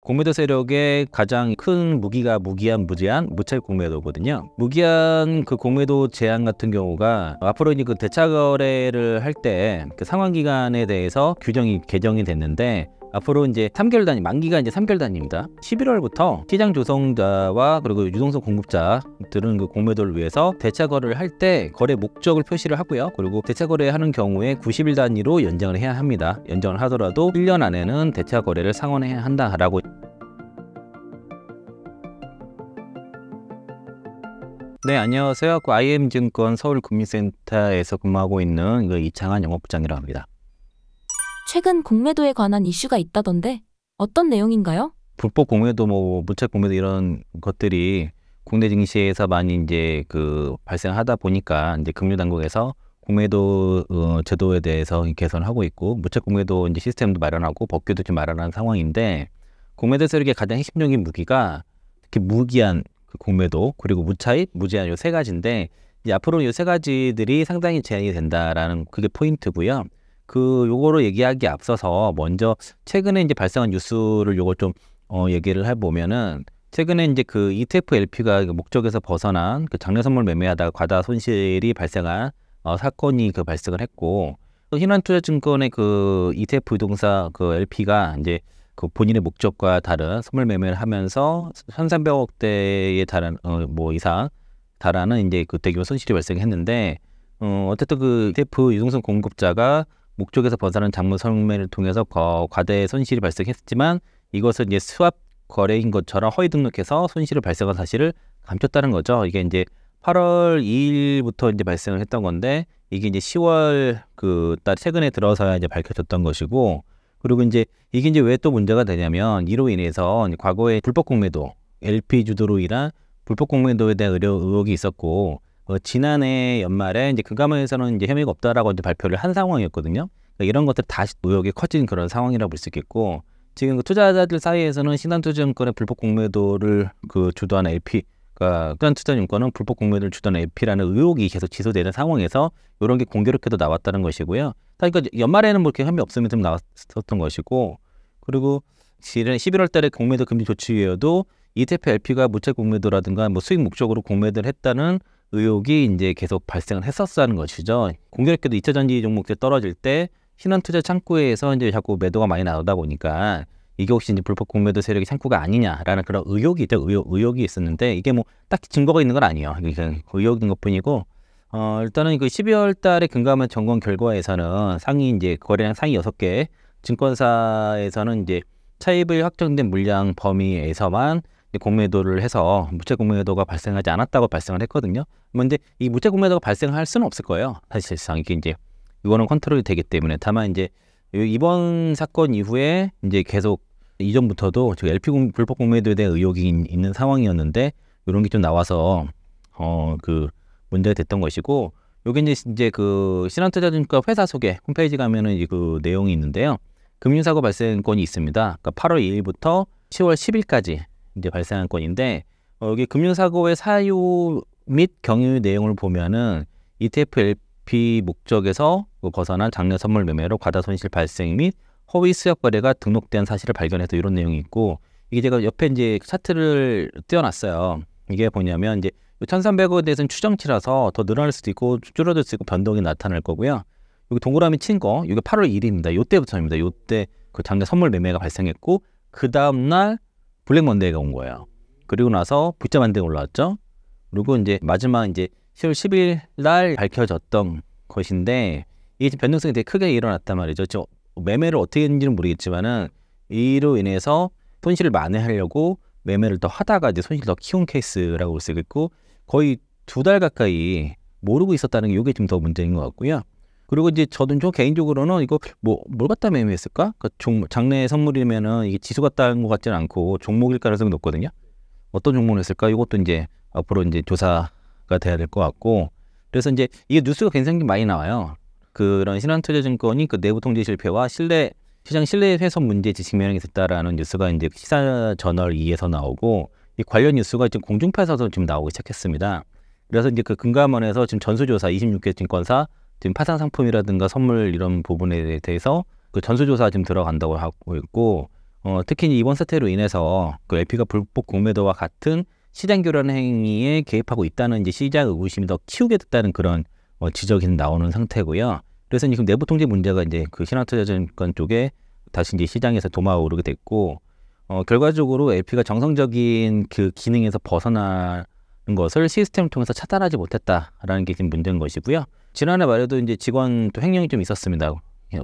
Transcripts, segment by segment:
공매도 세력의 가장 큰 무기가 무제한 무차익 공매도거든요. 무기한 그 공매도 제한 같은 경우가 앞으로 이제 그 대차 거래를 할 때 그 상환 기간에 대해서 규정이 개정이 됐는데, 앞으로 이제 3개월 단위, 만기가 이제 3개월 단위입니다. 11월부터 시장 조성자와 그리고 유동성 공급자들은 그 공매도를 위해서 대차 거래를 할 때 거래 목적을 표시를 하고요. 그리고 대차 거래하는 경우에 90일 단위로 연장을 해야 합니다. 연장을 하더라도 1년 안에는 대차 거래를 상환해야 한다라고. 네, 안녕하세요. IM증권 서울금융센터에서 근무하고 있는 이창한 영업부장이라고 합니다. 최근 공매도에 관한 이슈가 있다던데 어떤 내용인가요? 불법 공매도, 무차익 공매도 이런 것들이 국내 증시에서 많이 이제 발생하다 보니까 이제 금융당국에서 공매도 제도에 대해서 개선하고 있고, 무차익 공매도 이제 시스템도 마련하고 법규도 좀 마련한 상황인데, 공매도 세력의 가장 핵심적인 무기가 특히 무기한 공매도, 그리고 무차익, 무제한 요 세 가지인데, 이제 앞으로 요 세 가지들이 상당히 제한이 된다라는 그게 포인트고요. 요거로 얘기하기 앞서서 먼저 최근에 이제 발생한 뉴스를 요걸 좀 얘기를 해보면은, 최근에 이제 ETF LP가 목적에서 벗어난 장려 선물 매매하다가 과다 손실이 발생한 사건이 발생을 했고, 또 신한투자증권의 ETF 유동사 LP가 이제 본인의 목적과 다른 선물 매매를 하면서 1,300억대에 달하는 이상 달하는 이제 대규모 손실이 발생했는데, 어쨌든 ETF 유동성 공급자가 목적에서 벗어난 장려 선물매를 통해서 과대 손실이 발생했지만, 이것을 이제 스왑 거래인 것처럼 허위 등록해서 손실을 발생한 사실을 감췄다는 거죠. 이게 이제 8월 2일부터 이제 발생을 했던 건데, 이게 이제 10월 달 최근에 들어서야 이제 밝혀졌던 것이고, 그리고 이제 이게 이제 왜 또 문제가 되냐면, 이로 인해서 과거에 불법 공매도, LP 주도로 인한 불법 공매도에 대한 의혹이 있었고, 지난해 연말에 이제 금감원에서는 이제 혐의가 없다라고 이제 발표를 한 상황이었거든요. 그러니까 이런 것들 다시 의혹이 커진 그런 상황이라고 볼 수 있겠고, 지금 투자자들 사이에서는 신한투자증권의 불법 공매도를 주도한 LP, 그러니까 신한투자증권은 불법 공매도를 주도한 LP라는 의혹이 계속 지소되는 상황에서 이런 게 공교롭게도 나왔다는 것이고요. 그러니까 연말에는 이렇게 혐의 없으면 좀 나왔었던 것이고, 그리고 11월 달에 공매도 금지 조치에도 ETF LP가 무차익 공매도라든가 수익 목적으로 공매도를 했다는 의혹이 이제 계속 발생을 했었다는 것이죠. 공교롭게도 2차 전지 종목들 떨어질 때 신한투자 창구에서 이제 자꾸 매도가 많이 나오다 보니까, 이게 혹시 이제 불법 공매도 세력의 창구가 아니냐라는 그런 의혹이 있죠. 의혹이 있었는데, 이게 딱히 증거가 있는 건 아니에요. 그냥 의혹인 것뿐이고, 일단은 12월 달에 금감원 점검 결과에서는 이제 거래량 상위 6개 증권사에서는 이제 차입을 확정된 물량 범위에서만 공매도를 해서 무차익 공매도가 발생하지 않았다고 발생을 했거든요. 근데 이 무차익 공매도가 발생할 수는 없을 거예요. 사실상 이게 이제 이거는 컨트롤이 되기 때문에. 다만 이제 이번 사건 이후에 이제 계속 이전부터도 LP 불법 공매도에 대한 의혹이 있는 상황이었는데, 이런 게 좀 나와서 문제가 됐던 것이고, 요게 이제 신한투자증권 회사 소개 홈페이지 가면은 내용이 있는데요. 금융사고 발생 건이 있습니다. 그러니까 8월 2일부터 10월 10일까지 이제 발생한 건인데, 여기 금융사고의 사유 및 경유 내용을 보면은 ETF LP 목적에서 벗어난 장려 선물 매매로 과다 손실 발생 및 허위 수역 거래가 등록된 사실을 발견해서 이런 내용이 있고, 이게 제가 옆에 이제 차트를 띄워놨어요. 이게 뭐냐면 이제 1,300억에 대해서는 추정치라서 더 늘어날 수도 있고 줄어들 수도 있고 변동이 나타날 거고요. 여기 동그라미 친 거, 이게 8월 1일입니다. 요때부터입니다. 요때 장려 선물 매매가 발생했고, 그 다음날 블랙 먼데이가 온 거예요. 그리고 나서 V자 반등이 올라왔죠. 그리고 이제 마지막 이제 10월 10일 날 밝혀졌던 것인데, 이게 변동성이 되게 크게 일어났단 말이죠. 매매를 어떻게 했는지는 모르겠지만은, 이로 인해서 손실을 만회하려고 매매를 더 하다가 이제 손실을 더 키운 케이스라고 볼 수 있겠고, 거의 2달 가까이 모르고 있었다는 게 이게 좀 더 문제인 것 같고요. 그리고 이제 저는 좀 개인적으로는 이거 뭘 갖다 매매했을까? 장래 선물이면은 이게 지수 갖다 한 것 같지는 않고 종목일 가능성이 높거든요. 어떤 종목을 했을까? 이것도 이제 앞으로 이제 조사가 돼야 될 것 같고, 그래서 이제 이게 뉴스가 굉장히 많이 나와요. 그런 신한투자증권이 내부 통제 실패와 시장 신뢰 훼손 문제 지식명령이 있었다라는 뉴스가 이제 시사저널 2에서 나오고, 이 관련 뉴스가 지금 공중파에서도 지금 나오기 시작했습니다. 그래서 이제 금감원에서 지금 전수조사 26개 증권사 지금 파산 상품이라든가 선물 이런 부분에 대해서 전수조사 지금 들어간다고 하고 있고, 특히 이번 사태로 인해서 그 LP가 불법 공매도와 같은 시장 교란 행위에 개입하고 있다는 이제 시장 의구심이 더 키우게 됐다는 그런 지적이 나오는 상태고요. 그래서 지금 내부 통제 문제가 이제 그 신한투자증권 쪽에 다시 이제 시장에서 도마오르게 됐고, 결과적으로 LP가 정상적인 그 기능에서 벗어나는 것을 시스템을 통해서 차단하지 못했다라는 게 지금 문제인 것이고요. 지난해 말에도 이제 직원 또 횡령이 좀 있었습니다.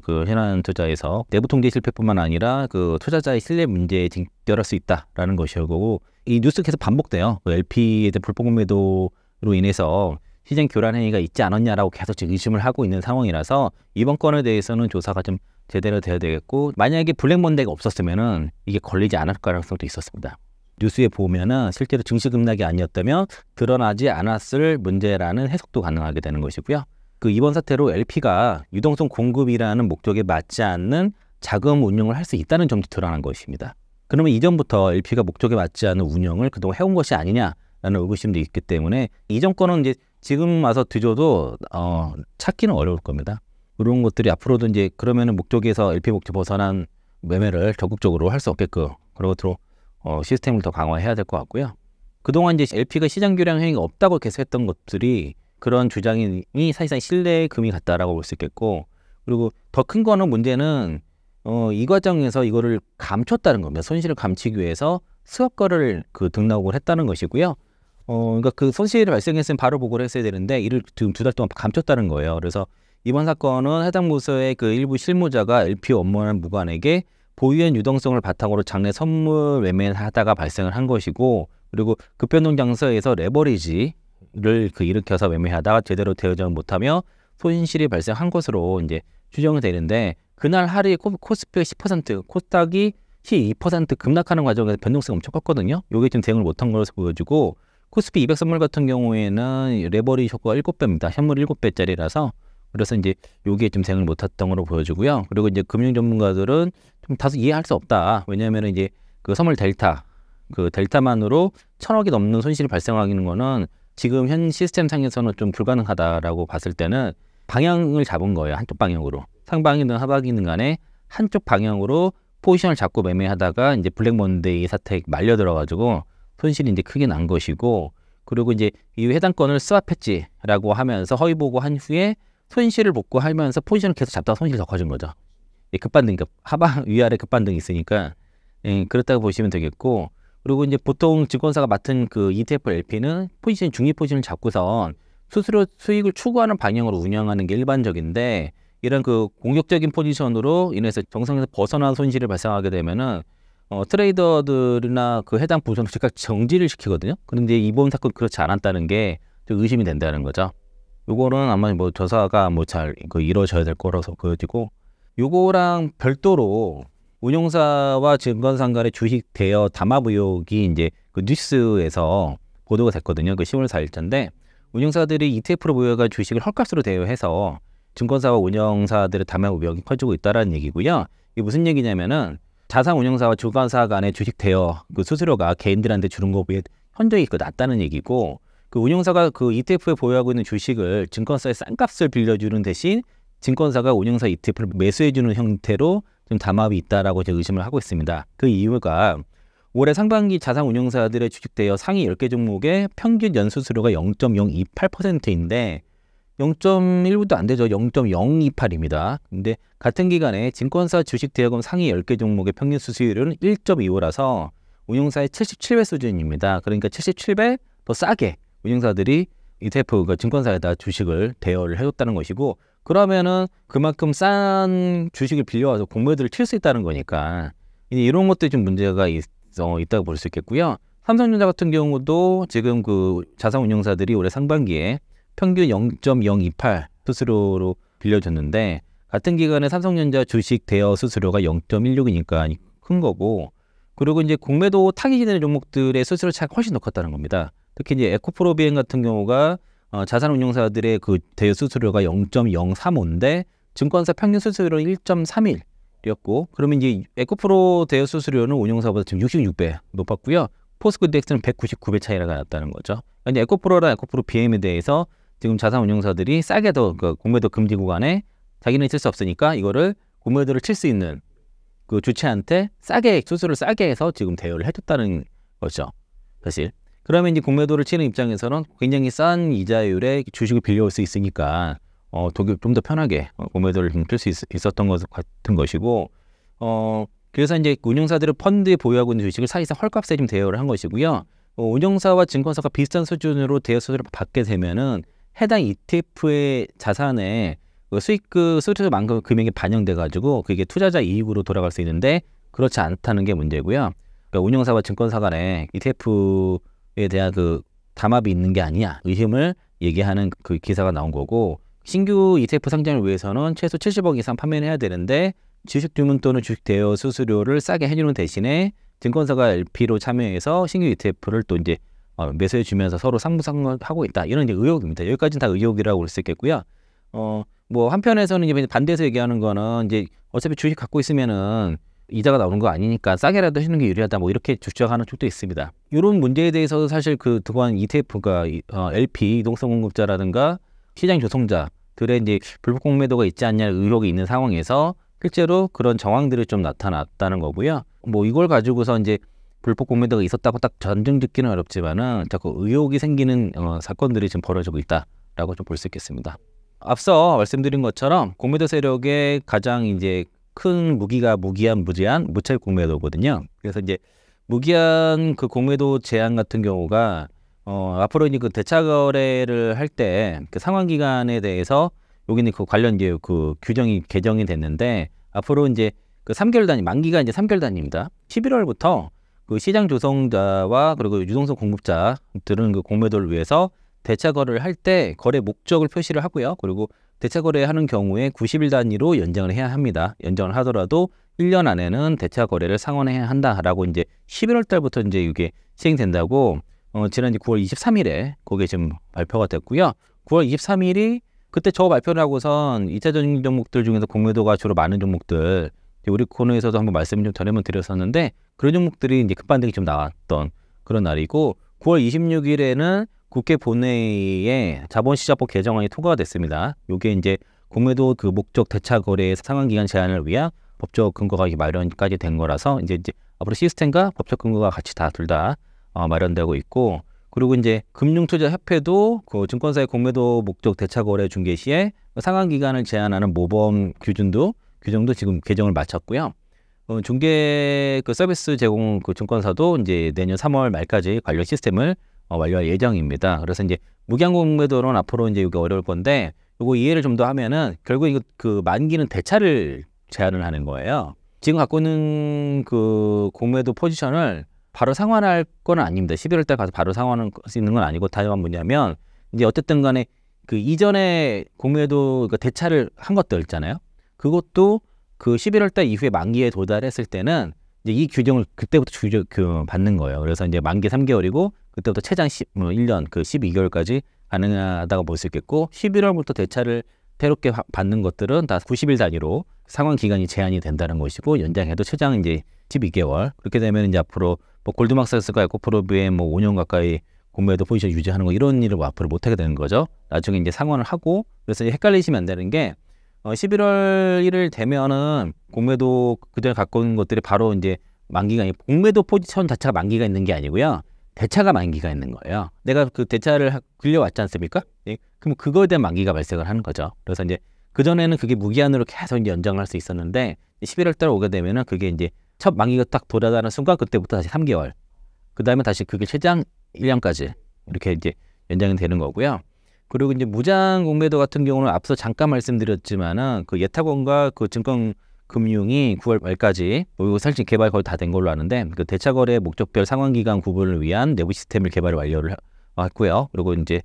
그 신한투자에서 내부 통제 실패뿐만 아니라 그 투자자의 신뢰 문제에 직결할 수 있다라는 것이고, 이 뉴스 계속 반복돼요. 그 LP에 대한 불법 공매도로 인해서 시장 교란 행위가 있지 않았냐라고 계속 지금 의심을 하고 있는 상황이라서 이번 건에 대해서는 조사가 좀 제대로 돼야 되겠고, 만약에 블랙먼데이가 없었으면은 이게 걸리지 않을 가능성도 있었습니다. 뉴스에 보면은 실제로 증시 급락이 아니었다면 드러나지 않았을 문제라는 해석도 가능하게 되는 것이고요. 그 이번 사태로 LP가 유동성 공급이라는 목적에 맞지 않는 자금 운용을 할 수 있다는 점도 드러난 것입니다. 그러면 이전부터 LP가 목적에 맞지 않는 운영을 그동안 해온 것이 아니냐라는 의구심도 있기 때문에 이전 건은 이제 지금 와서 뒤져도 찾기는 어려울 겁니다. 그런 것들이 앞으로도 이제 그러면은 목적에서 LP 목적 벗어난 매매를 적극적으로 할 수 없게끔 그런 것으로 시스템을 더 강화해야 될 것 같고요. 그동안 이제 LP가 시장 교량 행위가 없다고 계속 했던 것들이 그런 주장이 사실상 신뢰의 금이 같다라고 볼 수 있겠고, 그리고 더 큰 거는 문제는 이 과정에서 이거를 감췄다는 겁니다. 손실을 감추기 위해서 수억거를 그 등록을 했다는 것이고요. 그러니까 그 손실이 발생했으면 바로 보고를 했어야 되는데 이를 지금 2달 동안 감췄다는 거예요. 그래서 이번 사건은 해당 부서의 그 일부 실무자가 LP 업무하는 무관에게 보유한 유동성을 바탕으로 장내 선물 매매를 하다가 발생을 한 것이고, 그리고 급변동 장소에서 레버리지를 그 일으켜서 매매하다가 제대로 대응을 못하며 손실이 발생한 것으로 이제 추정이 되는데, 그날 하루에 코스피가 10%, 코스닥이 12% 급락하는 과정에서 변동성이 엄청 컸거든요. 이게 지금 대응을 못한 것으로 보여지고, 코스피 200 선물 같은 경우에는 레버리지 효과가 7배입니다. 현물 7배짜리라서. 그래서 이제 요게 좀 대응을 못했던 걸로 보여지고요. 그리고 이제 금융 전문가들은 좀 다소 이해할 수 없다. 왜냐하면 이제 그 선물 델타, 그 델타만으로 1,000억이 넘는 손실이 발생하는 거는 지금 현 시스템 상에서는 좀 불가능하다라고 봤을 때는 방향을 잡은 거예요. 한쪽 방향으로. 상방이든 하방이든 간에 한쪽 방향으로 포지션을 잡고 매매하다가 이제 블랙먼데이 사태에 말려 들어가지고 손실이 이제 크게 난 것이고, 그리고 이제 이 해당 건을 스왑했지라고 하면서 허위 보고한 후에 손실을 복구하면서 포지션을 계속 잡다가 손실이 더 커진 거죠. 급반등, 그러니까 하방 위아래 급반등이 있으니까 그렇다고 보시면 되겠고, 그리고 이제 보통 증권사가 맡은 그 ETF LP는 포지션 중립 포지션을 잡고선 스스로 수익을 추구하는 방향으로 운영하는 게 일반적인데, 이런 그 공격적인 포지션으로 인해서 정상에서 벗어난 손실을 발생하게 되면은 트레이더들이나 그 해당 부서는 즉각 정지를 시키거든요. 그런데 이번 사건 그렇지 않았다는 게 좀 의심이 된다는 거죠. 요거는 아마 뭐 조사가 뭐 잘 이루어져야 될 거라서 보여지고, 요거랑 별도로 운용사와 증권사 간의 주식 대여 담합 의혹이 이제 그 뉴스에서 보도가 됐거든요. 그 10월 4일자인데, 운용사들이 ETF로 보유한 주식을 헐값으로 대여해서 증권사와 운용사들의 담합 의혹이 커지고 있다라는 얘기고요. 이게 무슨 얘기냐면은 자산 운용사와 주관사 간의 주식 대여 그 수수료가 개인들한테 주는 것에 비해 현저히 낮다는 얘기고, 그 운용사가 그 ETF에 보유하고 있는 주식을 증권사에 싼 값을 빌려주는 대신 증권사가 운용사 ETF를 매수해주는 형태로 좀 담합이 있다라고 제가 의심을 하고 있습니다. 그 이유가 올해 상반기 자산 운용사들의 주식 대여 상위 10개 종목의 평균 연수수료가 0.028%인데 0.1도 안 되죠. 0.028입니다. 근데 같은 기간에 증권사 주식 대여금 상위 10개 종목의 평균 수수료는 1.25라서 운용사의 77배 수준입니다. 그러니까 77배 더 싸게 운용사들이 ETF가 증권사에다 주식을 대여를 해줬다는 것이고, 그러면은 그만큼 싼 주식을 빌려와서 공매도를 칠 수 있다는 거니까 이런 것들이 좀 문제가 있다고 볼 수 있겠고요. 삼성전자 같은 경우도 지금 그 자산 운용사들이 올해 상반기에 평균 0.028 수수료로 빌려줬는데, 같은 기간에 삼성전자 주식 대여 수수료가 0.16이니까 큰 거고, 그리고 이제 공매도 타깃이 되는 종목들의 수수료 차이가 훨씬 더 컸다는 겁니다. 특히 이제 에코프로비엔 같은 경우가 자산 운용사들의 그 대여 수수료가 0.035인데 증권사 평균 수수료는 1.31이었고, 그러면 이제 에코프로 대여 수수료는 운용사보다 지금 66배 높았고요. 포스코 인덱스는 199배 차이가 났다는 거죠. 그러니까 에코프로랑 에코프로 BM에 대해서 지금 자산 운용사들이 싸게 더 그 공매도 금지 구간에 자기는 칠 수 없으니까 이거를 공매도를 칠 수 있는 그 주체한테 싸게 수수료를 싸게 해서 지금 대여를 해줬다는 거죠. 사실. 그러면 이제 공매도를 치는 입장에서는 굉장히 싼 이자율에 주식을 빌려올 수 있으니까 좀 더 편하게 공매도를 필 수 있었던 것 같은 것이고 그래서 이제 운용사들은 펀드에 보유하고 있는 주식을 사실상 헐값에 좀 대여를 한 것이고요. 운용사와 증권사가 비슷한 수준으로 대여 수수료를 받게 되면은 해당 ETF의 자산에 수수료만큼 금액이 반영돼 가지고 그게 투자자 이익으로 돌아갈 수 있는데 그렇지 않다는 게 문제고요. 그러니까 운용사와 증권사 간에 ETF에 대한 그 담합이 있는 게 아니냐 의심을 얘기하는 그 기사가 나온 거고, 신규 ETF 상장을 위해서는 최소 70억 이상 판매를 해야 되는데 주식 주문 또는 주식 대여 수수료를 싸게 해주는 대신에 증권사가 LP로 참여해서 신규 ETF를 또 이제 매수해 주면서 서로 상부상하고 있다. 이런 이제 의혹입니다. 여기까지는 다 의혹이라고 볼 수 있겠고요. 뭐 한편에서는 이제 반대해서 얘기하는 거는 이제 어차피 주식 갖고 있으면은 이자가 나오는 거 아니니까 싸게라도 해주는 게 유리하다. 뭐 이렇게 주장하는 쪽도 있습니다. 이런 문제에 대해서도 사실 그동안 ETF가 LP 이동성 공급자라든가 시장 조성자들의 이제 불법 공매도가 있지 않냐 의혹이 있는 상황에서 실제로 그런 정황들이 좀 나타났다는 거고요. 뭐 이걸 가지고서 이제 불법 공매도가 있었다고 딱 전증짓기는 어렵지만은 자꾸 의혹이 생기는 사건들이 지금 벌어지고 있다라고 좀 볼 수 있겠습니다. 앞서 말씀드린 것처럼 공매도 세력의 가장 이제 큰 무기가 무기한 무채 공매도거든요. 그래서 이제 무기한 그 공매도 제한 같은 경우가 앞으로 이제 그 대차 거래를 할 때 그 상환 기간에 대해서 여기는 그 관련 이제 그 규정이 개정이 됐는데 앞으로 이제 그 3개월 단위 만기가 이제 3개월 단위입니다. 11월부터 그 시장 조성자와 그리고 유동성 공급자들은 그 공매도를 위해서 대차 거래를 할 때 거래 목적을 표시를 하고요. 그리고 대차 거래하는 경우에 90일 단위로 연장을 해야 합니다. 연장을 하더라도 1년 안에는 대차 거래를 상환해야 한다라고 이제 11월 달부터 이제 이게 시행된다고 지난 9월 23일에 그게 지금 발표가 됐고요. 9월 23일이 그때 저 발표를 하고선 2차 전지 종목들 중에서 공매도가 주로 많은 종목들 우리 코너에서도 한번 말씀 좀 전에 드렸었는데 그런 종목들이 이제 급반등이 좀 나왔던 그런 날이고 9월 26일에는 국회 본회의에 자본시장법 개정안이 통과가 됐습니다. 이게 이제 공매도 그 목적 대차 거래의 상환 기간 제한을 위한 법적 근거가 마련까지 된 거라서 이제 앞으로 시스템과 법적 근거가 같이 다 둘 다 마련되고 있고, 그리고 이제 금융투자협회도 그 증권사의 공매도 목적 대차 거래 중개 시에 상환 기간을 제한하는 모범 규정도 지금 개정을 마쳤고요. 중개 그 서비스 제공 그 증권사도 이제 내년 3월 말까지 관련 시스템을 완료할 예정입니다. 그래서 이제 무기한 공매도는 앞으로 이제 이게 어려울 건데, 이거 이해를 좀 더 하면은 결국 이거 그 만기는 대차를 제한을 하는 거예요. 지금 갖고 있는 그 공매도 포지션을 바로 상환할 건 아닙니다. 11월 달 가서 바로 상환할 수 있는 건 아니고, 다만 뭐냐면 이제 어쨌든 간에 그 이전에 공매도 그 대차를 한 것들 있잖아요. 그것도 그 11월 달 이후에 만기에 도달했을 때는 이제 이 규정을 그때부터 받는 거예요. 그래서 이제 만기 3개월이고 그때부터 최장 1년 그 12개월까지 가능하다고 볼 수 있겠고, 11월부터 대차를 새롭게 받는 것들은 다 90일 단위로 상환 기간이 제한이 된다는 것이고, 연장해도 최장 이제 12개월. 그렇게 되면 이제 앞으로 뭐 골드만삭스가 에코프로비에 뭐 5년 가까이 공매도 포지션 유지하는 거 이런 일을 뭐 앞으로 못 하게 되는 거죠. 나중에 이제 상환을 하고, 그래서 헷갈리시면 안 되는 게 11월 1일 되면은 공매도 그전에 갖고 있는 것들이 바로 이제 만기가, 공매도 포지션 자체가 만기가 있는 게 아니고요. 대차가 만기가 있는 거예요. 내가 그 대차를 굴려왔지 않습니까? 예? 그럼 그거에 대한 만기가 발생을 하는 거죠. 그래서 이제 그전에는 그게 무기한으로 계속 이제 연장을 할 수 있었는데 11월 달 오게 되면은 그게 이제 첫 만기가 딱 도달하는 순간 그때부터 다시 3개월. 그 다음에 다시 그게 최장 1년까지 이렇게 이제 연장이 되는 거고요. 그리고 이제 무장 공매도 같은 경우는 앞서 잠깐 말씀드렸지만은 그 예탁원과 그 증권금융이 9월 말까지 이거 사실 개발 거의 다 된 걸로 아는데, 그 대차거래 목적별 상환기간 구분을 위한 내부 시스템을 개발 완료를 했고요. 그리고 이제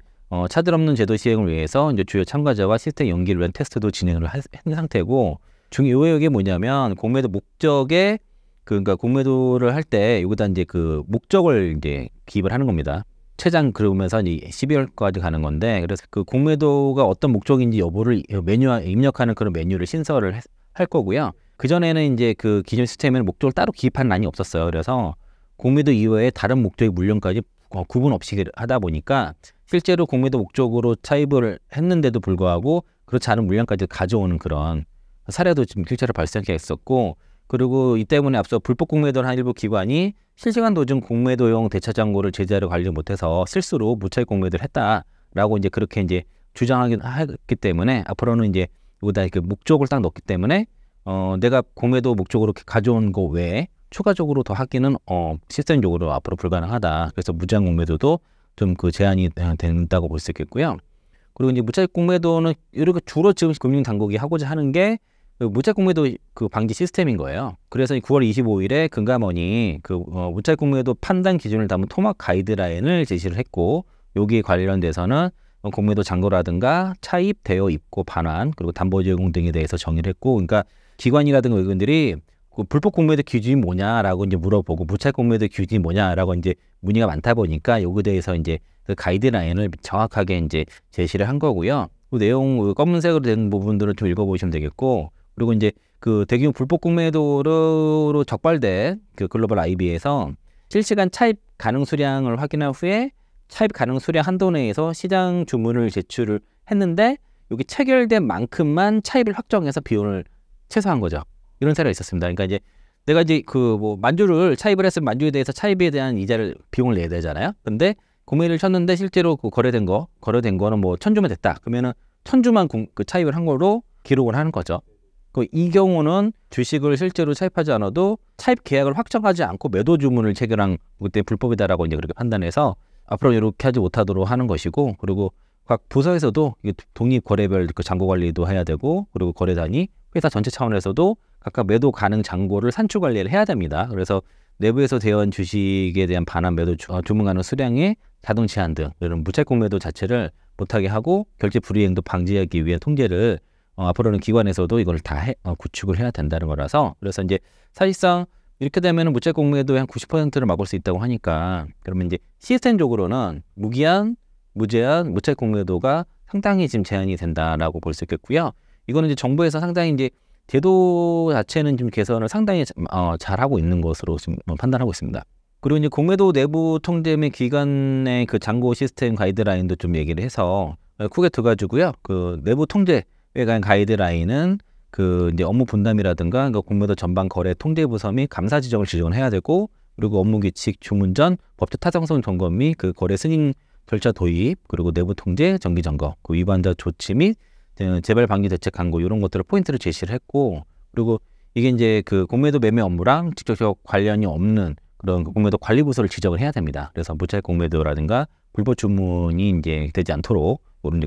차질 없는 제도 시행을 위해서 이제 주요 참가자와 시스템 연기를 위한 테스트도 진행을 한 상태고, 중요한 뭐냐면 공매도 목적에 그러니까 공매도를 할 때 여기다 이제 그 목적을 이제 기입을 하는 겁니다. 최장 그러면서 이제 12월까지 가는 건데, 그래서 그 공매도가 어떤 목적인지 여부를 메뉴에 입력하는 그런 메뉴를 신설을 할 거고요. 그전에는 이제 그 기존 시스템에는 목적을 따로 기입하는 란이 없었어요. 그래서 공매도 이외에 다른 목적의 물량까지 구분 없이 하다 보니까 실제로 공매도 목적으로 차입을 했는데도 불구하고 그렇지 않은 물량까지 가져오는 그런 사례도 지금 실제로 발생했었고, 그리고 이 때문에 앞서 불법 공매도를 한 일부 기관이 실시간 도중 공매도용 대차 잔고를 제자리로 관리 못해서 실수로 무차익 공매도를 했다라고 이제 그렇게 이제 주장하긴 하기 때문에 앞으로는 이제 여기다 그 목적을 딱 넣기 때문에 내가 공매도 목적으로 가져온 거 외에 추가적으로 더 하기는 시스템적으로 앞으로 불가능하다. 그래서 무제한 공매도도 좀 그 제한이 된다고 볼 수 있겠고요. 그리고 이제 무차익 공매도는 이렇게 주로 지금 금융당국이 하고자 하는 게 그 무차익 공매도 그 방지 시스템인 거예요. 그래서 9월 25일에 금감원이 그 무차익 공매도 판단 기준을 담은 토막 가이드라인을 제시를 했고 여기에 관련돼서는 공매도 잔고라든가 차입, 대여, 입고, 반환 그리고 담보 제공 등에 대해서 정의를 했고, 그러니까 기관이라든가 의견들이 그 불법 공매도 기준이 뭐냐라고 이제 물어보고 무차익 공매도 기준이 뭐냐라고 이제 문의가 많다 보니까 여기에 대해서 이제 그 가이드라인을 정확하게 이제 제시를 한 거고요. 그 내용 검은색으로 된 부분들을 좀 읽어보시면 되겠고, 그리고 이제 그 대규모 불법 공매도로 적발된 그 글로벌 IB에서 실시간 차입 가능 수량을 확인한 후에 차입 가능 수량 한도 내에서 시장 주문을 제출을 했는데 여기 체결된 만큼만 차입을 확정해서 비용을 최소화한 거죠. 이런 사례가 있었습니다. 그러니까 이제 내가 이제 그 뭐 만주를 차입을 했으면 만주에 대해서 차입에 대한 이자를 비용을 내야 되잖아요. 근데 공매를 쳤는데 실제로 그 거래된 거는 뭐 1,000주만 됐다. 그러면은 1,000주만 그 차입을 한 거로 기록을 하는 거죠. 이 경우는 주식을 실제로 차입하지 않아도 차입 계약을 확정하지 않고 매도 주문을 체결한 그때 불법이다라고 이제 그렇게 판단해서 앞으로 이렇게 하지 못하도록 하는 것이고, 그리고 각 부서에서도 독립 거래별 그 잔고 관리도 해야 되고, 그리고 거래단이 회사 전체 차원에서도 각각 매도 가능 잔고를 산출 관리를 해야 됩니다. 그래서 내부에서 대여한 주식에 대한 반환 매도 주문 가능 수량의 자동 제한 등 이런 무차익 공매도 자체를 못하게 하고 결제 불이행도 방지하기 위한 통제를 앞으로는 기관에서도 이걸 다 구축을 해야 된다는 거라서, 그래서 이제 사실상 이렇게 되면 무차익 공매도의 한 90%를 막을 수 있다고 하니까, 그러면 이제 시스템적으로는 무기한, 무제한, 무차익 공매도가 상당히 지금 제한이 된다라고 볼 수 있겠고요. 이거는 이제 정부에서 상당히 이제 제도 자체는 좀 개선을 상당히 잘 하고 있는 것으로 지금 판단하고 있습니다. 그리고 이제 공매도 내부 통제 및 기관의 그 잔고 시스템 가이드라인도 좀 얘기를 해서 크게 두 가지고요. 그 내부 통제에 관한 가이드라인은 그 이제 업무 분담이라든가 그 공매도 전반 거래 통제 부서 및 감사 지정을 지정을 해야 되고, 그리고 업무 규칙 주문 전 법적 타당성 점검 및 그 거래 승인 절차 도입, 그리고 내부 통제 정기 점검, 그 위반자 조치 및 재발 방지 대책 강구 이런 것들을 포인트를 제시를 했고, 그리고 이게 이제 그 공매도 매매 업무랑 직접적 관련이 없는 그런 그 공매도 관리 부서를 지정을 해야 됩니다. 그래서 무차익 공매도라든가 불법 주문이 이제 되지 않도록 이런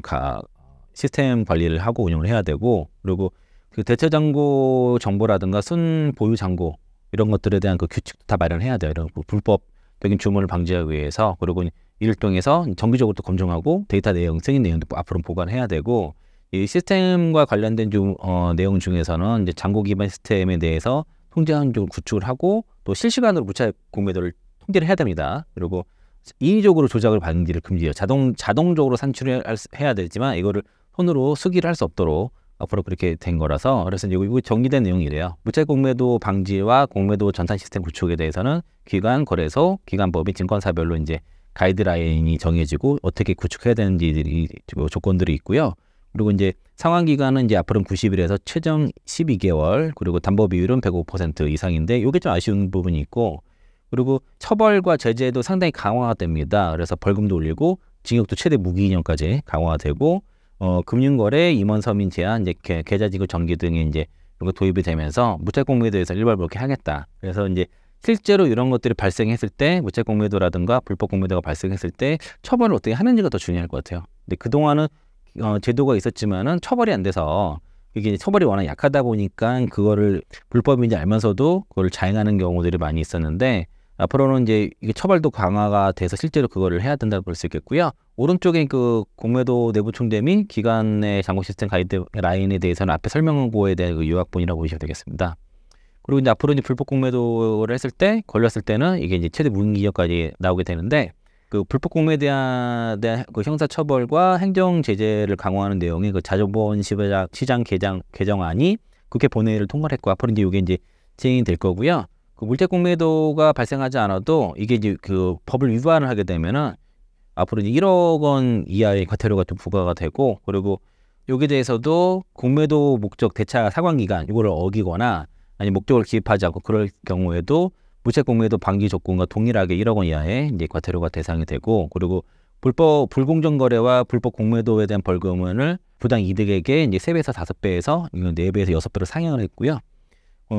시스템 관리를 하고 운영을 해야 되고, 그리고 그 대체 잔고 정보라든가 순 보유 잔고 이런 것들에 대한 그 규칙도 다 마련해야 돼요. 이런 불법적인 주문을 방지하기 위해서. 그리고 이를 통해서 정기적으로 또 검증하고 데이터 내용, 승인 내용도 앞으로 보관해야 되고, 이 시스템과 관련된 내용 중에서는 이제 잔고 기반 시스템에 대해서 통제하는 쪽을 구축을 하고 또 실시간으로 무차익 공매도를 통제를 해야 됩니다. 그리고 인위적으로 조작을 방지를 금지해요. 자동적으로 산출해야 되지만 이거를 손으로 수기를 할 수 없도록 앞으로 그렇게 된 거라서, 그래서 이거 정리된 내용이래요. 무차익 공매도 방지와 공매도 전산 시스템 구축에 대해서는 기관, 거래소, 기관법인 증권사별로 이제 가이드라인이 정해지고 어떻게 구축해야 되는지 조건들이 있고요. 그리고 이제 상환 기간은 이제 앞으로는 90일에서 최종 12개월, 그리고 담보 비율은 105% 이상인데 이게 좀 아쉬운 부분이 있고, 그리고 처벌과 제재도 상당히 강화가 됩니다. 그래서 벌금도 올리고 징역도 최대 무기징역까지 강화가 되고, 금융거래, 임원 서민 제한, 이제 계좌지급 정기 등의 이제 이런 거 도입이 되면서 무차익 공매도에서 일괄 그렇게 하겠다. 그래서 이제 실제로 이런 것들이 발생했을 때 무차익 공매도라든가 불법 공매도가 발생했을 때 처벌을 어떻게 하는지가 더 중요할 것 같아요. 근데 그동안은 제도가 있었지만은 처벌이 안 돼서 이게 처벌이 워낙 약하다 보니까 그거를 불법인지 알면서도 그걸 자행하는 경우들이 많이 있었는데, 앞으로는 이제 이게 처벌도 강화가 돼서 실제로 그거를 해야 된다고 볼 수 있겠고요. 오른쪽에 그 공매도 내부 총재 및 기관의 잔고 시스템 가이드라인에 대해서는 앞에 설명한 거에 대한 그 요약본이라고 보시면 되겠습니다. 그리고 이제 앞으로 이제 불법 공매도를 했을 때 걸렸을 때는 이게 이제 최대 무기징역까지 나오게 되는데, 그 불법 공매에 대한 그 형사 처벌과 행정 제재를 강화하는 내용의 그 자본시장 개정안이 국회 본회의를 통과했고, 앞으로 이제 이게 이제 진행이 될 거고요. 그 물적 공매도가 발생하지 않아도 이게 이제 그 법을 위반을 하게 되면은 앞으로 이제 1억 원 이하의 과태료가 좀 부과가 되고, 그리고 여기에 대해서도 공매도 목적 대차 상환 기간 이거를 어기거나 아니 목적을 기입하지 않고 그럴 경우에도 무채 공매도 방지 조건과 동일하게 1억 원 이하의 이제 과태료가 대상이 되고, 그리고 불공정 거래와 불법 공매도에 대한 벌금을 부당 이득액의 이제 3배에서 5배에서 4배에서 6배로 상향을 했고요.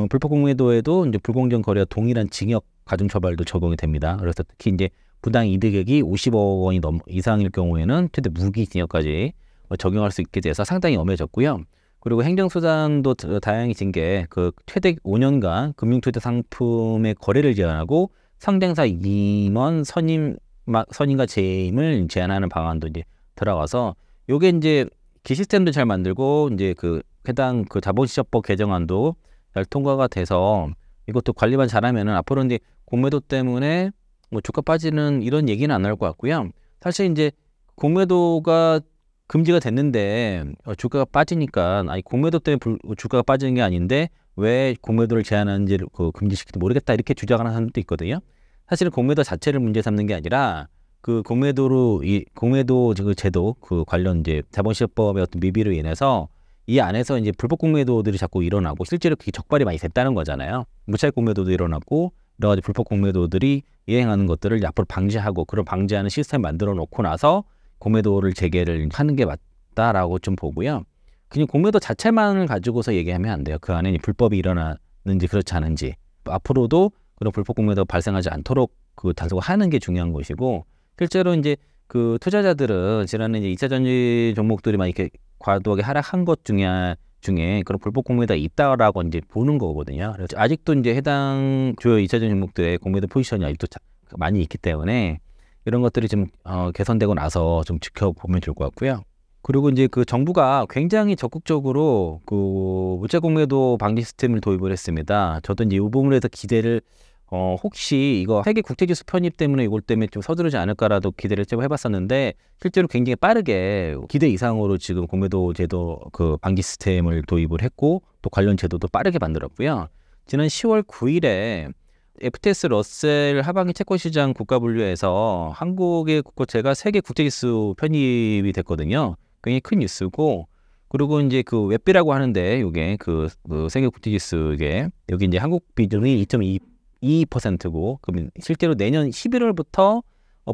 불법 공매도에도 이제 불공정 거래와 동일한 징역 가중 처벌도 적용이 됩니다. 그래서 특히 이제 부당 이득액이 50억 원이 이상일 경우에는 최대 무기징역까지 적용할 수 있게 돼서 상당히 엄해졌고요. 그리고 행정수단도 다양해진 게 그 최대 5년간 금융투자 상품의 거래를 제한하고 상장사 임원 선임과 재임을 제한하는 방안도 이제 들어가서, 요게 이제 시스템도 잘 만들고 이제 그 해당 그 자본시장법 개정안도 잘 통과가 돼서 이것도 관리만 잘하면은 앞으로 이제 공매도 때문에 뭐 주가 빠지는 이런 얘기는 안 나올 것 같고요. 사실 이제 공매도가 금지가 됐는데 주가가 빠지니까 아니 공매도 때문에 주가가 빠지는 게 아닌데 왜 공매도를 제한하는지를 금지시키지 모르겠다 이렇게 주장하는 사람도 있거든요. 사실은 공매도 자체를 문제 삼는 게 아니라 그 공매도 그 제도 그 관련 이제 자본시장법의 어떤 미비로 인해서 이 안에서 이제 불법 공매도들이 자꾸 일어나고 실제로 그게 적발이 많이 됐다는 거잖아요. 무차익 공매도도 일어났고 여러 가지 불법 공매도들이 이행하는 것들을 앞으로 방지하고 그런 방지하는 시스템 만들어 놓고 나서 공매도를 재개를 하는 게 맞다라고 좀 보고요. 그냥 공매도 자체만을 가지고서 얘기하면 안 돼요. 그 안에 불법이 일어나는지 그렇지 않은지, 앞으로도 그런 불법 공매도가 발생하지 않도록 그 단속하는 게 중요한 것이고, 실제로 이제 그 투자자들은 지난해 이제 2차 전지 종목들이 막 이렇게 과도하게 하락한 것 중에 그런 불법 공매도가 있다라고 이제 보는 거거든요. 그래서 아직도 이제 해당 주요 2차 전지 종목들의 공매도 포지션이 아직도 많이 있기 때문에 이런 것들이 좀 개선되고 나서 좀 지켜보면 좋을 것 같고요. 그리고 이제 그 정부가 굉장히 적극적으로 그 무채 공매도 방지 시스템을 도입을 했습니다. 저도 이제 이 부분에서 기대를 혹시 이거 세계 국제지수 편입 때문에 이걸 때문에 좀 서두르지 않을까라도 기대를 좀 해봤었는데, 실제로 굉장히 빠르게 기대 이상으로 지금 공매도 제도 그 방지 시스템을 도입을 했고 또 관련 제도도 빠르게 만들었고요. 지난 10월 9일에 FTS 러셀 하반기 채권시장 국가분류에서 한국의 국고채가 세계 국제지수 편입이 됐거든요. 굉장히 큰 뉴스고, 그리고 이제 그 웹비라고 하는데 이게 그 세계 국제지수 이게 여기 이제 한국 비중이 2.2%고 그럼 실제로 내년 11월부터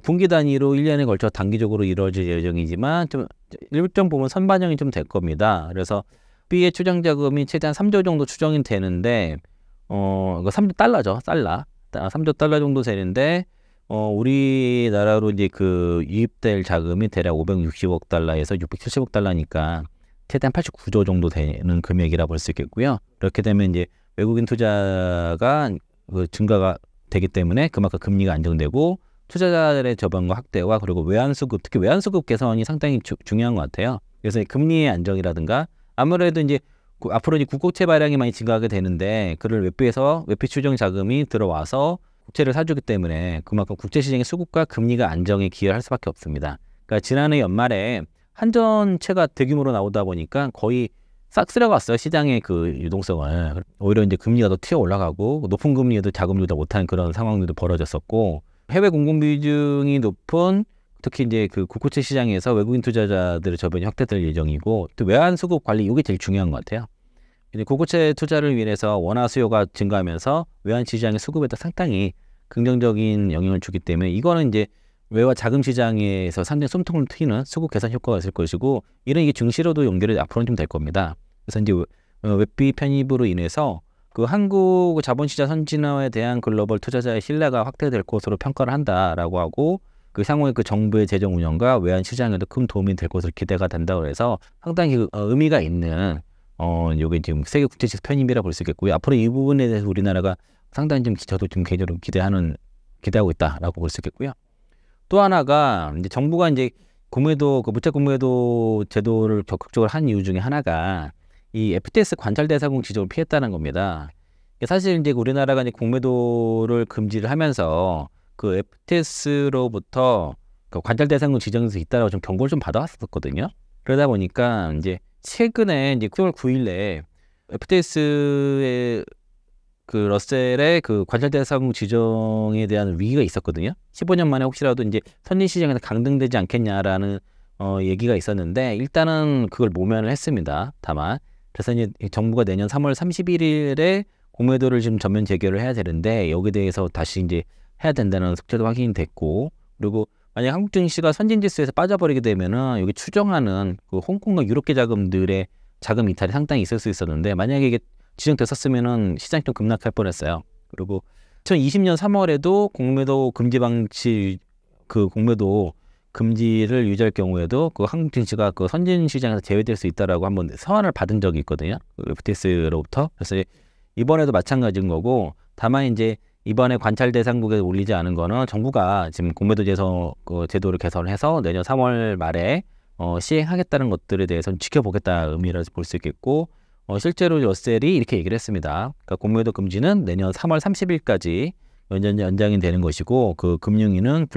분기 단위로 1년에 걸쳐 단기적으로 이루어질 예정이지만 좀 일정 부분 선반영이 좀 될 겁니다. 그래서 B의 추정 자금이 최대한 3조 정도 추정이 되는데 이거 3조 달러죠. 3조 달러 정도 되는데 우리나라로 이제 그 유입될 자금이 대략 560억 달러에서 670억 달러니까 최대한 89조 정도 되는 금액이라 볼 수 있겠고요. 그렇게 되면 이제 외국인 투자가 그 증가가 되기 때문에 그만큼 금리가 안정되고 투자자들의 저변과 확대와 그리고 외환수급, 특히 외환수급 개선이 상당히 중요한 것 같아요. 그래서 금리의 안정이라든가 아무래도 이제 앞으로 이제 국고채 발행이 많이 증가하게 되는데 그를 웹비 추정 자금이 들어와서 국채를 사주기 때문에 그만큼 국제시장의 수급과 금리가 안정에 기여할 수밖에 없습니다. 그러니까 지난해 연말에 한전채가 대규모로 나오다 보니까 거의 싹 쓸어갔어요. 시장의 그 유동성을. 오히려 이제 금리가 더 튀어 올라가고 높은 금리에도 자금 유도 못하는 그런 상황들도 벌어졌었고, 해외 공공 비중이 높은 특히 이제 그 국고채 시장에서 외국인 투자자들의 저변이 확대될 예정이고, 또 외환 수급 관리 이게 제일 중요한 것 같아요. 이제 국고채 투자를 위해서 원화 수요가 증가하면서 외환 시장의 수급에도 상당히 긍정적인 영향을 주기 때문에 이거는 이제 외화 자금 시장에서 상당히 숨통을 트이는 수급 개선 효과가 있을 것이고, 이런 이게 증시로도 연결이 앞으로는 좀 될 겁니다. 그래서 이제 웹비 편입으로 인해서 그 한국 자본시장 선진화에 대한 글로벌 투자자의 신뢰가 확대될 것으로 평가를 한다라고 하고, 그 향후에 그 정부의 재정 운영과 외환 시장에도 큰 도움이 될 것으로 기대가 된다고 해서 상당히 의미가 있는 요게 지금 세계 국제지수 편입이라 볼 수 있겠고요. 앞으로 이 부분에 대해서 우리나라가 상당히 좀 저도 좀 개인적으로 기대하고 있다라고 볼 수 있겠고요. 또 하나가 이제 정부가 이제 공매도 그 무채 공매도 제도를 적극적으로 한 이유 중에 하나가 이 FTS 관찰 대상국 지정을 피했다는 겁니다. 사실 이제 우리나라가 이제 공매도를 금지를 하면서 그 FTS로부터 그 관찰 대상국 지정에서 있다라고 좀 경고를 좀 받아왔었거든요. 그러다 보니까 이제 최근에 이제 9월 9일에 FTS의 그 러셀의 그 관찰 대상국 지정에 대한 위기가 있었거든요. 15년 만에 혹시라도 이제 선진 시장에서 강등되지 않겠냐라는 얘기가 있었는데 일단은 그걸 모면을 했습니다. 다만 그래서 이제 정부가 내년 3월 31일에 공매도를 지금 전면 재개를 해야 되는데 여기에 대해서 다시 이제 해야 된다는 숙제도 확인이 됐고, 그리고 만약 한국 증시가 선진지수에서 빠져버리게 되면은 여기 추정하는 그 홍콩과 유럽계 자금들의 자금 이탈이 상당히 있을 수 있었는데, 만약에 이게 지정됐었으면은 시장이 좀 급락할 뻔했어요. 그리고 2020년 3월에도 공매도 금지 방치, 그 공매도 금지를 유지할 경우에도 그 한국 증시가 그 선진 시장에서 제외될 수 있다라고 한번 서한을 받은 적이 있거든요. FTS로부터. 그래서 이번에도 마찬가지인 거고, 다만 이제 이번에 관찰 대상국에 올리지 않은 거는 정부가 지금 공매도 제도를 개선해서 내년 3월 말에 시행하겠다는 것들에 대해서는 지켜보겠다 의미라고 볼 수 있겠고, 실제로 러셀이 이렇게 얘기를 했습니다. 그러니까 공매도 금지는 내년 3월 30일까지 연장이 되는 것이고, 그 금융위는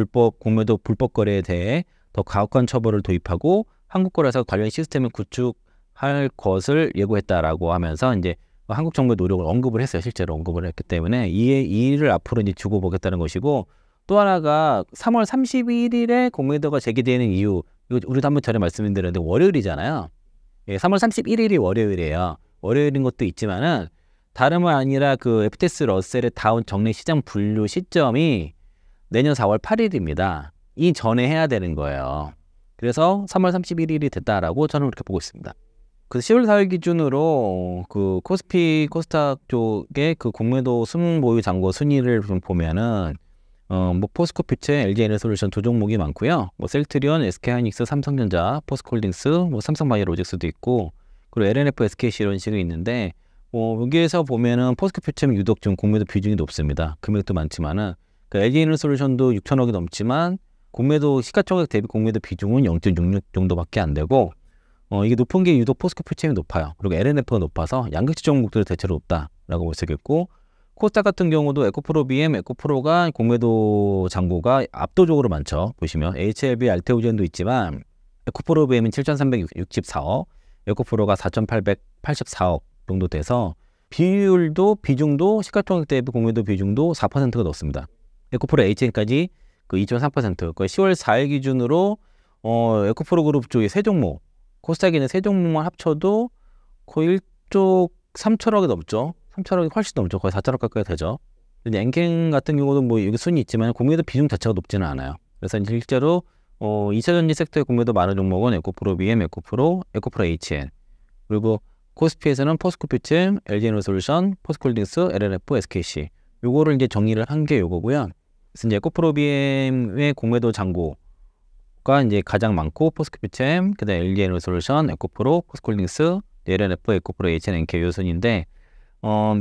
공매도 불법 거래에 대해 더 가혹한 처벌을 도입하고 한국 거래소 관련 시스템을 구축할 것을 예고했다라고 하면서 이제 한국 정부의 노력을 언급을 했어요. 실제로 언급을 했기 때문에 이 일을 앞으로 이제 주고 보겠다는 것이고, 또 하나가 3월 31일에 공매도가 제기되는 이유, 이거 우리도 한번 전에 말씀드렸는데 월요일이잖아요. 예, 3월 31일이 월요일이에요. 월요일인 것도 있지만은 다름은 아니라 그 FTS 러셀의 다운 정례 시장 분류 시점이 내년 4월 8일입니다. 이 전에 해야 되는 거예요. 그래서 3월 31일이 됐다라고 저는 그렇게 보고 있습니다. 그 10월 4일 기준으로 그 코스피 코스닥 쪽의 그 공매도 순보유 잔고 순위를 좀 보면은 뭐 포스코 퓨처, LG에너솔루션 두 종목이 많고요. 뭐 셀트리온, SK하이닉스, 삼성전자, 포스코홀딩스, 뭐 삼성바이오로직스도 있고, 그리고 LNF, SKC 이런 식으로 있는데, 여기에서 보면은 포스코 퓨처는 유독 좀 공매도 비중이 높습니다. 금액도 많지만은 그 LG에너솔루션도 6천억이 넘지만 공매도 시가총액 대비 공매도 비중은 0.66 정도밖에 안 되고, 이게 높은 게 유독 포스코 퓨처이 높아요. 그리고 LNF가 높아서 양극재 종목들은 대체로 높다라고 볼 수 있겠고, 코스닥 같은 경우도 에코프로 BM, 에코프로가 공매도 잔고가 압도적으로 많죠. 보시면 HLB, 알테오젠도 있지만 에코프로 BM은 7,364억, 에코프로가 4,884억 정도 돼서 비중도 시가총액 대비 공매도 비중도 4%가 넘습니다. 에코프로 HN까지 그 2.3%, 그 10월 4일 기준으로 에코프로 그룹 쪽에 세 종목, 코스닥에 있는 세 종목만 합쳐도 거의 1조 3천억이 넘죠. 3천억이 훨씬 넘죠. 거의 4천억 가까이 되죠. 근데 엔캠 같은 경우도 뭐 여기 순위 있지만 공매도 비중 자체가 높지는 않아요. 그래서 실제로 2차전지 섹터의 공매도 많은 종목은 에코프로 BM, 에코프로 HN, 그리고 코스피에서는 포스코퓨처, LG에너솔루션, 포스코홀딩스, LNF, SKC, 요거를 이제 정리를 한 게 요거고요. 그래서 이제 에코프로 BM의 공매도 잔고가 이제 가장 많고, 포스코퓨처, 그다음에 LG에너솔루션, 에코프로, 포스코홀딩스, LNF, 에코프로 HN, NK 요 순인데,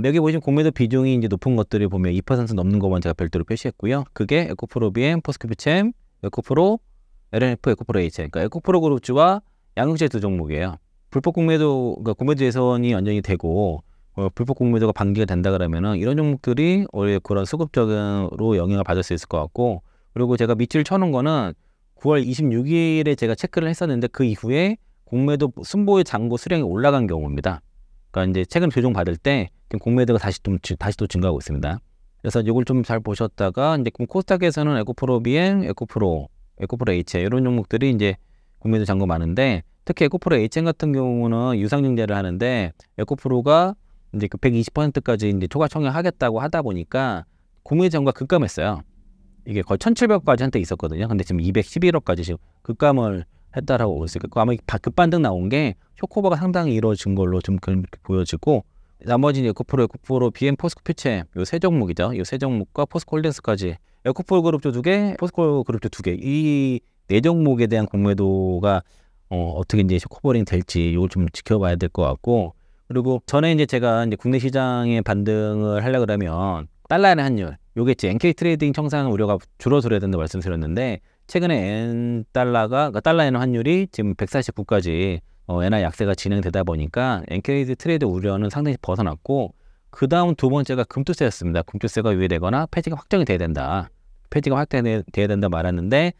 여기 보시면 공매도 비중이 이제 높은 것들을 보면 2% 넘는 것만 제가 별도로 표시했고요. 그게 에코프로 BM, 포스코퓨처, 에코프로, LNF, 에코프로 HN, 그러니까 에코프로 그룹주와 양극재 두 종목이에요. 불법 공매도, 그러니까 공매도 예선이 완전히 되고 불법 공매도가 방지가 된다 그러면은 이런 종목들이 원래 그런 수급적으로 영향을 받을 수 있을 것 같고, 그리고 제가 밑줄 쳐놓은 거는 9월 26일에 제가 체크를 했었는데 그 이후에 공매도 순보유 잔고 수량이 올라간 경우입니다. 그러니까 이제 최근 조정 받을 때 공매도가 다시 또 증가하고 있습니다. 그래서 이걸 좀 잘 보셨다가 이제 코스닥에서는 에코프로 BM, 에코프로 HN 이런 종목들이 이제 공매도 잔고 많은데, 특히 에코프로 HN 같은 경우는 유상증자를 하는데 에코프로가 이제 그 120%까지 이제 초과 청약하겠다고 하다 보니까 공매도 잔고가 급감했어요. 이게 거의 1,700억까지 한때 있었거든요. 근데 지금 211억까지 지금 급감을 했다라고 볼 수 있겠고, 아마 급반등 나온 게 쇼코버가 상당히 이루어진 걸로 좀 보여지고, 나머지 에코프로 BM, 포스코퓨처 요 세 종목이죠. 요 세 종목과 포스코홀딩스까지, 에코프로 그룹주 2개, 포스코 그룹주 2개, 이 네 종목에 대한 공매도가 어떻게 이제 쇼커버링 될지 이걸 좀 지켜봐야 될 것 같고, 그리고 전에 이제 제가 이제 국내 시장의 반등을 하려 그러면 달러의 환율, 요게 이제 NK 트레이딩 청산 우려가 줄어들어야 된다고 말씀드렸는데, 최근에 그러니까 달러에는 환율이 지금 149까지 엔화 약세가 진행되다 보니까 NK 트레이드 우려는 상당히 벗어났고, 그 다음 두 번째가 금투세였습니다. 금투세가 유예되거나 폐지가 확정이 돼야 된다. 폐지가 확정돼야 된다 말았는데,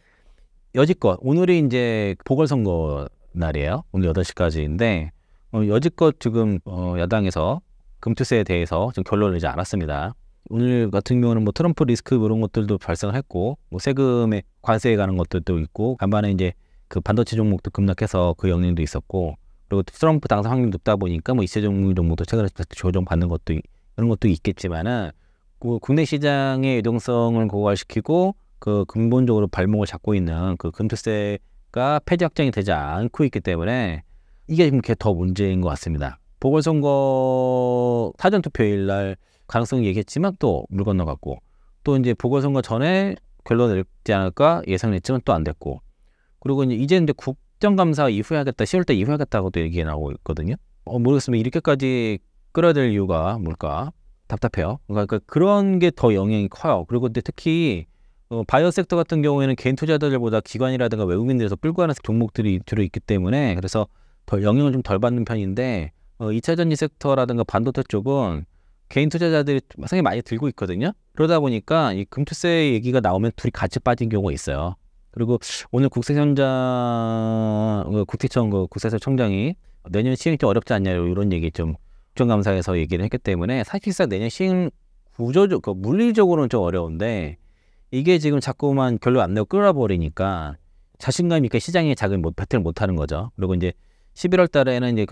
여지껏 오늘이 이제 보궐선거 날이에요. 오늘 8시까지인데 여지껏 지금 야당에서 금투세에 대해서 좀 결론을 내지 않았습니다. 오늘 같은 경우는 뭐 트럼프 리스크 이런 것들도 발생을 했고, 뭐 세금에 관세에 가는 것들도 있고, 간만에 이제 그 반도체 종목도 급락해서 그 영향도 있었고, 그리고 트럼프 당선 확률이 높다 보니까 뭐 이세 종목도 최근에 조정 받는 것도 그런 것도 있겠지만은 그 국내 시장의 유동성을 고갈시키고 그 근본적으로 발목을 잡고 있는 그 금투세가 폐지 확정이 되지 않고 있기 때문에 이게 지금 더 문제인 것 같습니다. 보궐선거 사전투표일 날 가능성을 얘기했지만 또 물 건너갔고, 또 이제 보궐선거 전에 결론을 내지 않을까 예상했지만 또 안 됐고, 그리고 이제 국정감사 이후에 하겠다, 10월달 이후에 하겠다고 또 얘기 나오고 있거든요. 모르겠습니다. 이렇게까지 끌어야 될 이유가 뭘까? 답답해요. 그러니까 그런 게 더 영향이 커요. 그리고 근데 특히 바이오 섹터 같은 경우에는 개인 투자자들보다 기관이라든가 외국인들에서 끌고 가는 종목들이 주로 있기 때문에 그래서 더 영향을 좀 덜 받는 편인데 2차 전지 섹터라든가 반도체 쪽은 개인 투자자들이 상당히 많이 들고 있거든요. 그러다 보니까 이 금투세 얘기가 나오면 둘이 같이 빠진 경우가 있어요. 그리고 오늘 국세청 국세청장이 내년 시행 좀 어렵지 않냐 이런 얘기 좀 국정감사에서 얘기를 했기 때문에 사실상 내년 시행 물리적으로는 좀 어려운데 이게 지금 자꾸만 결론 안 내고 끌어버리니까 자신감 있게 시장에 자금 배팅을 못 하는 거죠. 그리고 이제 11월 달에는 이제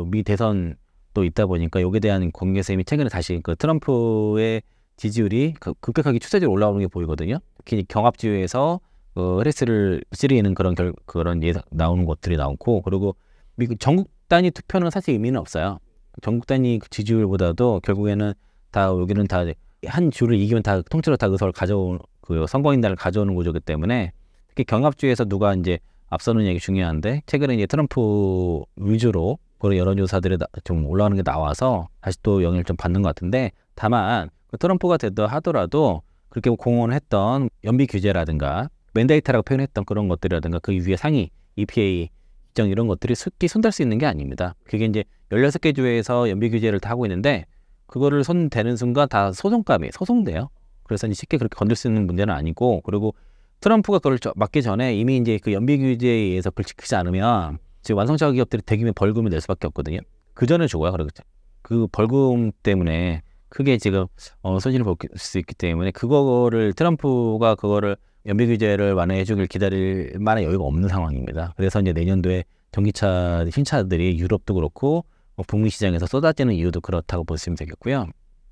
미 대선도 있다 보니까 여기에 대한 공개세임이 최근에 다시 그 트럼프의 지지율이 급격하게 추세적으로 올라오는 게 보이거든요. 특히 경합지회에서 해리스를 지리는 그런 예상 나오는 것들이 나오고, 그리고 미국 전국 단위 투표는 사실 의미는 없어요. 전국 단위 지지율보다도 결국에는 여기는 다 한 주를 이기면 다 통째로 다 의석을 가져온 선거인단을 가져오는 구조이기 때문에 특히 경합주에서 누가 이제 앞서는 얘기 중요한데 최근에 이제 트럼프 위주로 그런 여론조사들이 좀 올라오는 게 나와서 다시 또 영향을 좀 받는 것 같은데, 다만 트럼프가 하더라도 그렇게 공언했던 연비 규제라든가 맨데이터라고 표현했던 그런 것들이라든가 그 위에 상위 EPA 일정 이런 것들이 쉽게 손댈 수 있는 게 아닙니다. 그게 이제 16개 주에서 연비 규제를 다 하고 있는데 그거를 손 대는 순간 다 소송돼요. 그래서 이제 쉽게 그렇게 건들 수 있는 문제는 아니고, 그리고 트럼프가 그걸 막기 전에 이미 이제 그 연비 규제에 의해서 그걸 지키지 않으면 지금 완성차 기업들이 대규모 벌금을 낼 수밖에 없거든요. 그 전에 죽어요. 그러겠죠. 그 벌금 때문에 크게 지금 손실을 볼 수 있기 때문에 트럼프가 그거를 연비 규제를 완화해주길 기다릴 만한 여유가 없는 상황입니다. 그래서 이제 내년도에 전기차 신차들이 유럽도 그렇고 북미 시장에서 쏟아지는 이유도 그렇다고 보시면 되겠고요.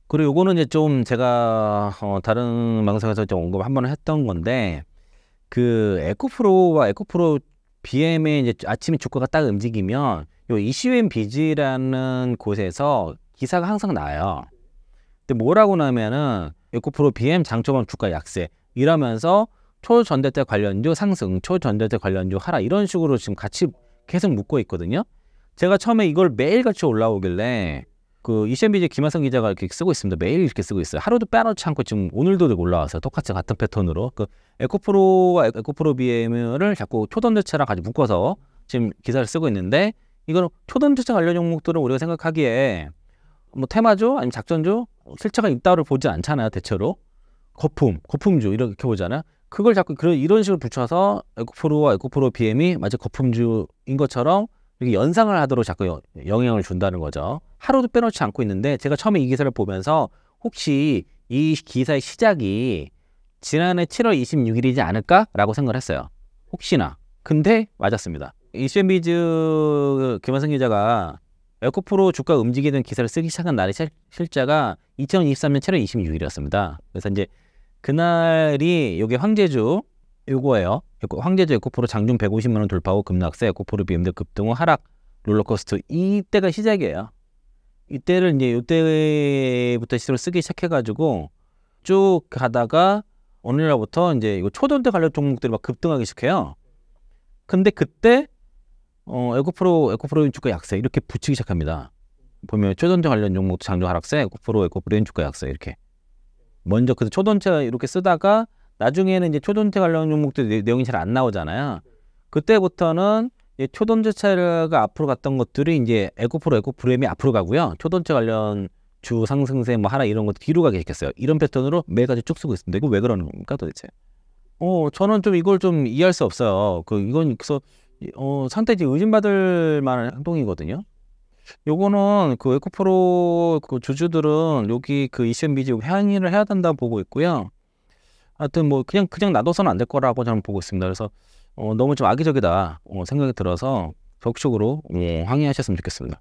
그리고 요거는 이제 좀 제가 다른 방송에서 좀 언급 한번 했던 건데, 그 에코프로와 에코프로 BM의 이제 아침에 주가가 딱 움직이면 요 ECM 비즈라는 곳에서 기사가 항상 나요. 근데 뭐라고 나면은 에코프로 BM 장초반 주가 약세 이러면서 초전자재 관련주 상승, 초전자재 관련주 하락 이런 식으로 지금 같이 계속 묶고 있거든요. 제가 처음에 이걸 매일같이 올라오길래 그 ECMBG 김하성 기자가 이렇게 쓰고 있습니다. 매일 이렇게 쓰고 있어요. 하루도 빼놓지 않고 지금 오늘도 올라왔어요. 똑같이 같은 패턴으로. 그 에코프로와 에코프로 BM을 자꾸 초전자재랑 같이 묶어서 지금 기사를 쓰고 있는데, 이거는 초전자재 관련 종목들은 우리가 생각하기에 뭐 테마주 아니면 작전주 실체가 있다를 보지 않잖아요. 대체로 거품주 이렇게 보잖아요. 그걸 자꾸 이런 식으로 붙여서 에코프로와 에코프로 BM이 마치 거품주인 것처럼 이렇게 연상을 하도록 자꾸 영향을 준다는 거죠. 하루도 빼놓지 않고 있는데, 제가 처음에 이 기사를 보면서 혹시 이 기사의 시작이 지난해 7월 26일이지 않을까라고 생각을 했어요. 혹시나. 근데 맞았습니다. 이슈앤비즈 김하성 기자가 에코프로 주가 움직이는 기사를 쓰기 시작한 날의 실자가 2023년 7월 26일이었습니다. 그래서 이제 그날이 요게 황제주 요거예요. 황제주 에코프로 장중 150만 원 돌파후 급락세, 에코프로 BMD 급등 후 하락 롤러코스터, 이때가 시작이에요. 이때를 이제 요때부터 시세로 쓰기 시작해가지고 쭉 가다가 어느 날부터 이제 이거 초전자 관련 종목들이 막 급등하기 시작해요. 근데 그때 에코프로 주가 약세 이렇게 붙이기 시작합니다. 보면 초전자 관련 종목 장중 하락세, 에코프로 주가 약세 이렇게. 먼저 그 초전자 이렇게 쓰다가 나중에는 이제 초전자 관련 종목들 내용이 잘 안 나오잖아요. 그때부터는 초전자차가 앞으로 갔던 것들이 이제 에코프로엠이 앞으로 가고요. 초전자 관련 주 상승세 뭐 하나 이런 것도 뒤로 가게 시켰어요. 이런 패턴으로 매일까지 쭉 쓰고 있습니다. 이거 왜 그러는 겁니까 도대체? 저는 좀 이걸 좀 이해할 수 없어요. 이건 그래서 상당히 의심받을 만한 행동이거든요. 요거는 그 에코프로 그 주주들은 여기 그 ECMBG 항의를 해야 된다고 보고 있고요. 하여튼 뭐 그냥 놔둬서는 안 될 거라고 저는 보고 있습니다. 그래서 너무 좀 악의적이다 생각이 들어서 적극적으로 항의하셨으면 좋겠습니다.